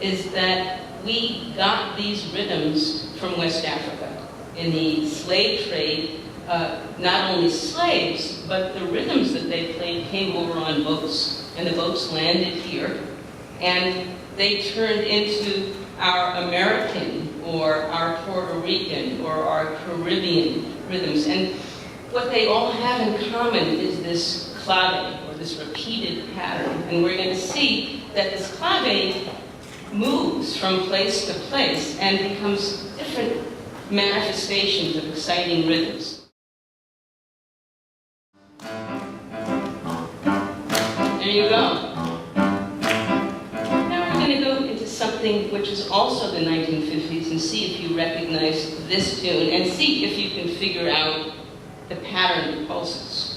Is that we got these rhythms from West Africa. In the slave trade, not only slaves, but the rhythms that they played came over on boats. And the boats landed here, and they turned into our American, or our Puerto Rican, or our Caribbean rhythms. And what they all have in common is this clave, or this repeated pattern. And we're going to see that this clave moves from place to place and becomes different manifestations of exciting rhythms. There you go. Now we're going to go into something which is also the 1950s and see if you recognize this tune and see if you can figure out the pattern of pulses.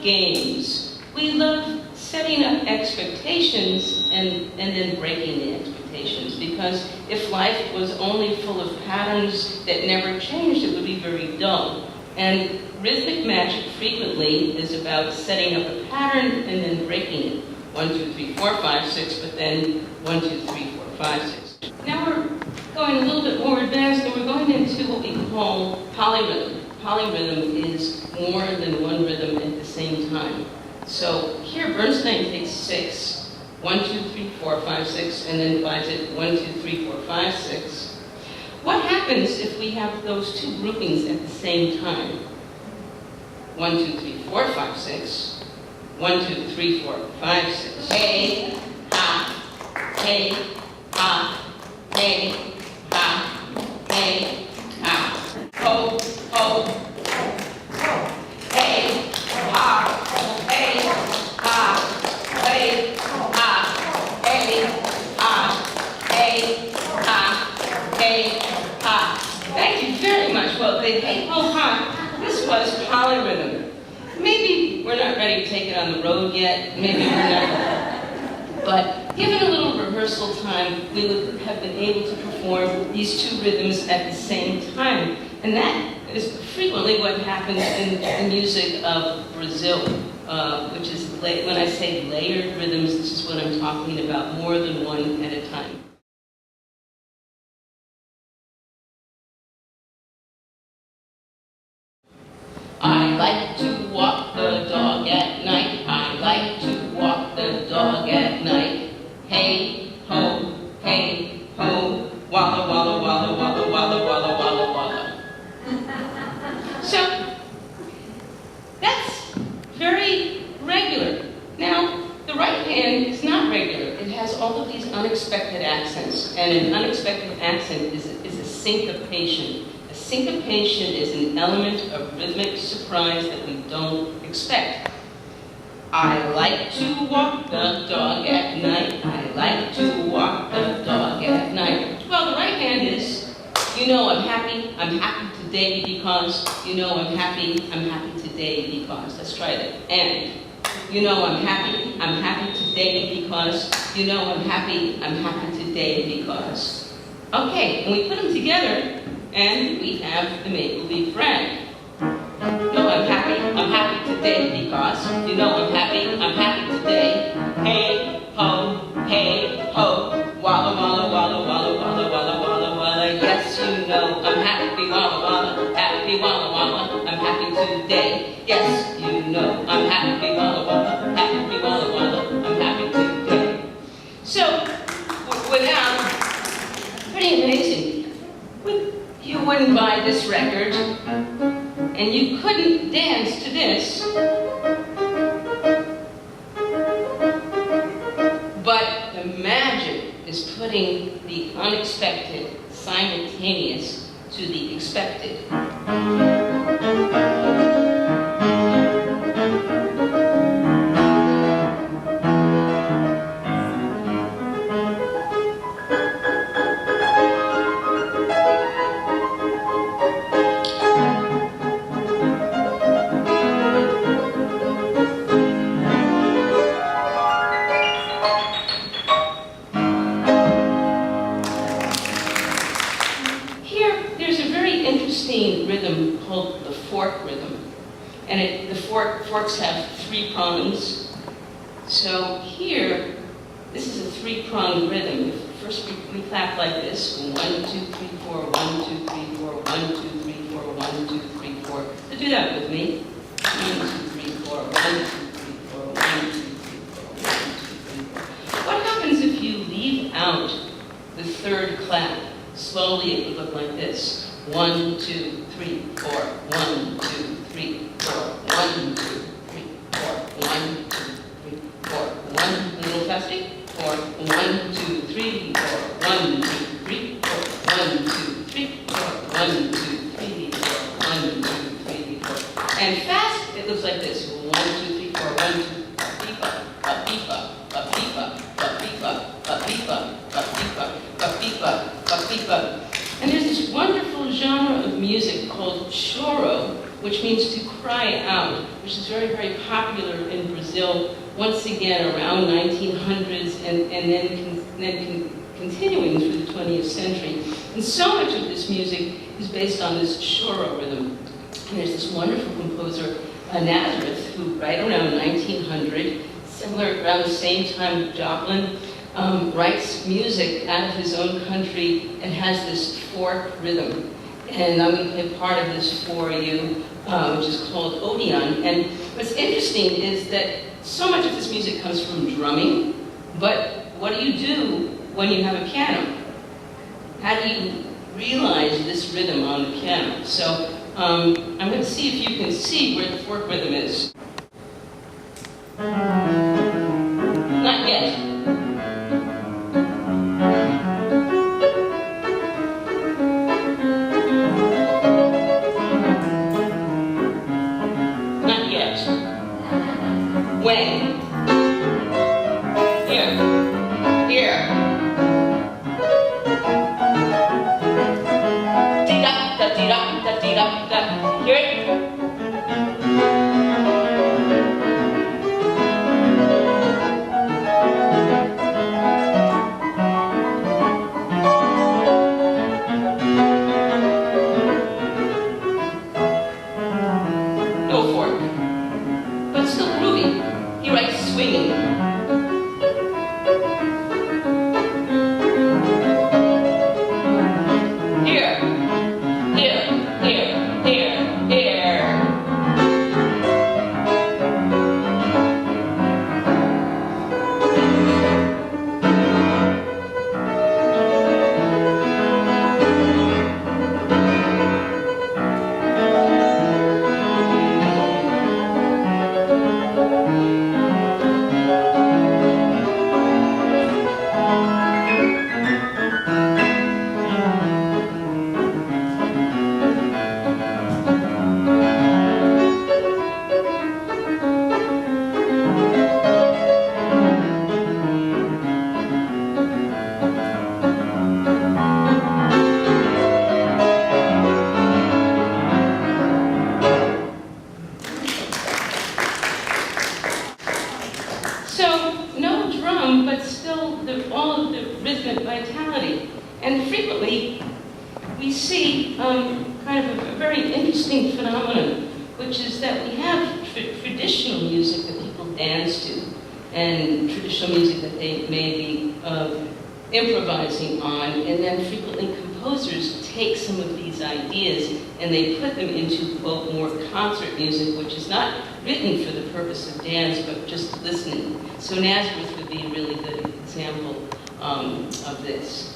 Games. We love setting up expectations and then breaking the expectations, because if life was only full of patterns that never changed, it would be very dull. And rhythmic magic frequently is about setting up a pattern and then breaking it. 1, 2, 3, 4, 5, 6, but then 1, 2, 3, 4, 5, 6. Now we're going a little bit more advanced, and we're going into what we call polyrhythm. Polyrhythm is more than one rhythm at the same time. So here Bernstein takes 6, 1, 2, 3, 4, 5, 6, and then divides it 1, 2, 3, 4, 5, 6. What happens if we have those two groupings at the same time? 1, 2, 3, 4, 5, 6. 1, 2, 3, 4, 5, 6. Hey, ha, hey, ha, hey, ha, hey, ha. Ho, ho, hey, ha, hey, ha, hey, ha, hey, ha, hey, ha, hey, ha. Thank you very much. Well, the hey, ho, ha, this was polyrhythm. Maybe we're not ready to take it on the road yet. Maybe we're not. But given a little rehearsal time, we would have been able to perform these two rhythms at the same time. And that is frequently what happens in the music of Brazil, which is, when I say layered rhythms, this is what I'm talking about, more than one at a time. I like to walk the dog at night. I like to walk the dog at night. Hey, ho, walla, walla, walla, walla, walla, walla, walla, walla. So, that's very regular. Now, the right hand is not regular. It has all of these unexpected accents. And an unexpected accent is a syncopation. A syncopation is an element of rhythmic surprise that we don't expect. I like to walk the dog at night. I like to walk the dog at night. Well, the right hand is, you know I'm happy today because, you know I'm happy today because. Let's try that. And, you know I'm happy today because, you know I'm happy today because. Okay, and we put them together, and we have the maple leaf rag. No, I'm happy today because, you know I'm happy today. Hey, ho, walla, walla, walla, walla, walla, walla, walla, walla. Yes, you know I'm happy, walla, walla, I'm happy today. Yes, you know I'm happy, walla, walla, I'm happy today. So, without, pretty amazing. You wouldn't buy this record, and you couldn't dance to this. But the magic is putting the unexpected simultaneous to the expected. Rhythm called the fork rhythm, and the forks have 3 prongs. So here, this is a 3-pronged rhythm. First we clap like this: 1, 2, 3, 4, 1, 2, 3, 4, 1, 2, 3, 4, 1, 2, 3, 4. So do that with me. 1, 2, 3, 4, 1, 2, 3, 4, 1, 2, 3, 4, 1, 2, 3, 4. What happens if you leave out the 3rd clap? Slowly it would look like this. 1, 2, 3, 4, 1, 2, 3, 4, 1, 2, 3, 4, 1, 2, 3, 4, 1. A little fasting. 4, 1, 2, 3, 4, 1, 2, 3, 4, 1, 2, 3, 4, 1, 2, 3, 4, 1, 2, 3, 4. And fast, it looks like this. 1, 2, 3, 4, 1, 2, and there's this wonderful genre of music called choro, which means to cry out, which is very, very popular in Brazil, once again around 1900s, and then continuing through the 20th century. And so much of this music is based on this choro rhythm. And there's this wonderful composer, Nazareth, who right around 1900, similar around the same time Joplin, writes music out of his own country and has this fork rhythm. And I'm going to play part of this for you, which is called Odeon. And what's interesting is that so much of this music comes from drumming, but what do you do when you have a piano? How do you realize this rhythm on the piano? So I'm going to see if you can see where the fork rhythm is. Not yet. When? Here. Hear it? No fork. But still groovy. He writes but still all of the rhythmic vitality. And frequently, we see kind of a very interesting phenomenon, which is that we have traditional music that people dance to, and traditional music that they may be improvising on, and then frequently composers take some of these ideas and they put them into, quote, more concert music, which is not written for the purpose of dance, but just listening. So Nazareth would be a really good example of this.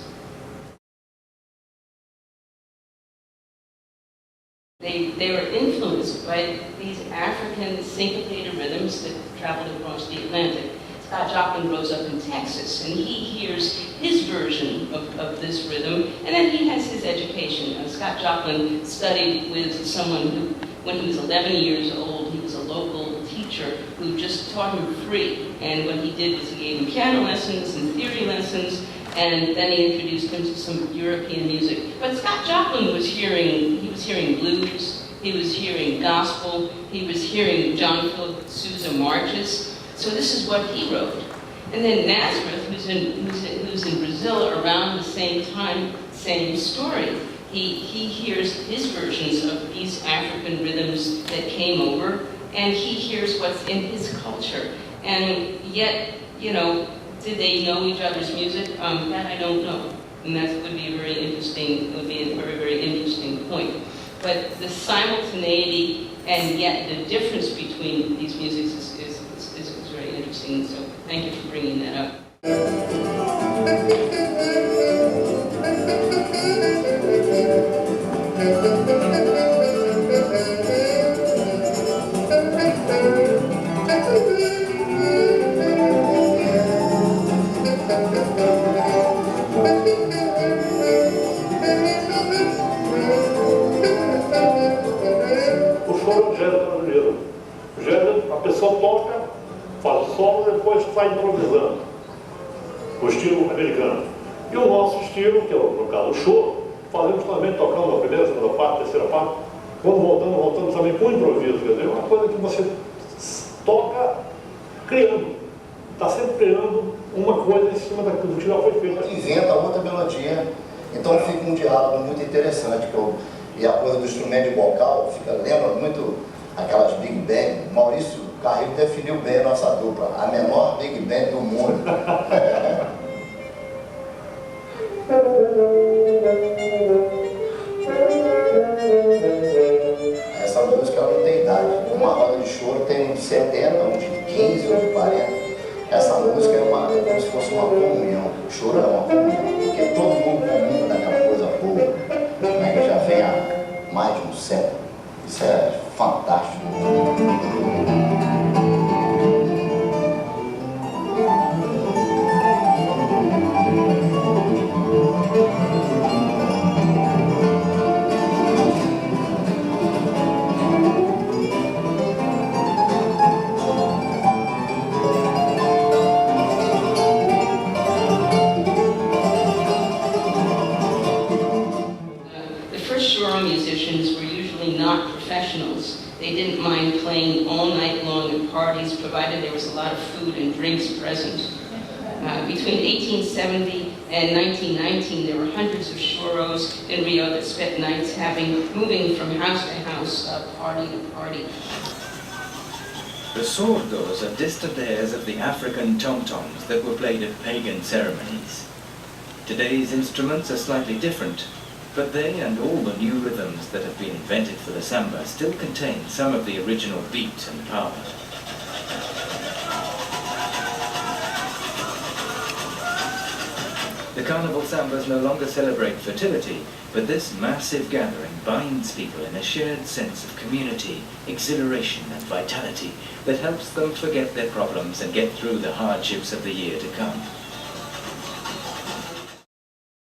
They were influenced by these African syncopated rhythms that traveled across the Atlantic. Scott Joplin grows up in Texas, and he hears his version of this rhythm, and then he has his education. Scott Joplin studied with someone who, when he was 11 years old, he was a local teacher who just taught him free. And what he did was he gave him piano lessons and theory lessons, and then he introduced him to some European music. But Scott Joplin was hearing blues, he was hearing gospel, he was hearing John Philip Sousa marches. So this is what he wrote. And then Nazareth, who's in Brazil around the same time, same story. He hears his versions of these African rhythms that came over, and he hears what's in his culture. And yet, you know, did they know each other's music? That I don't know. And that would be a very interesting, very interesting point. But the simultaneity and yet the difference between these musics is very interesting. So thank you for bringing that up. A pessoa toca, faz o solo e depois sai improvisando, o estilo americano. E o nosso estilo, que é no caso o choro, fazemos também tocando a primeira, segunda parte, terceira parte, quando voltamos também com improviso, quer dizer, uma coisa que você toca criando, está sempre criando uma coisa em cima daquilo que já foi feito. Inventa outra melodia, então fica um diálogo muito interessante, e a coisa do instrumento de vocal lembra muito aquelas Big Band. Maurício Carrilho definiu bem a nossa dupla, a menor Big Band do mundo. Essa música não tem idade. Uma roda de choro tem uns de 70, uns de 15, uns de 40. Essa música é como se fosse uma comunhão. O choro é uma comunhão, porque todo mundo comunga naquela coisa boa, né, que já vem há mais de um século. Isso é fantástico. They didn't mind playing all night long at parties, provided there was a lot of food and drinks present. Between 1870 and 1919, there were hundreds of choros in Rio that spent nights moving from house to house, party to party. The sordos are distant airs of the African tom-toms that were played at pagan ceremonies. Today's instruments are slightly different, but they and all the new rhythms that have been invented for the samba still contain some of the original beat and power. The carnival sambas no longer celebrate fertility, but this massive gathering binds people in a shared sense of community, exhilaration and vitality that helps them forget their problems and get through the hardships of the year to come.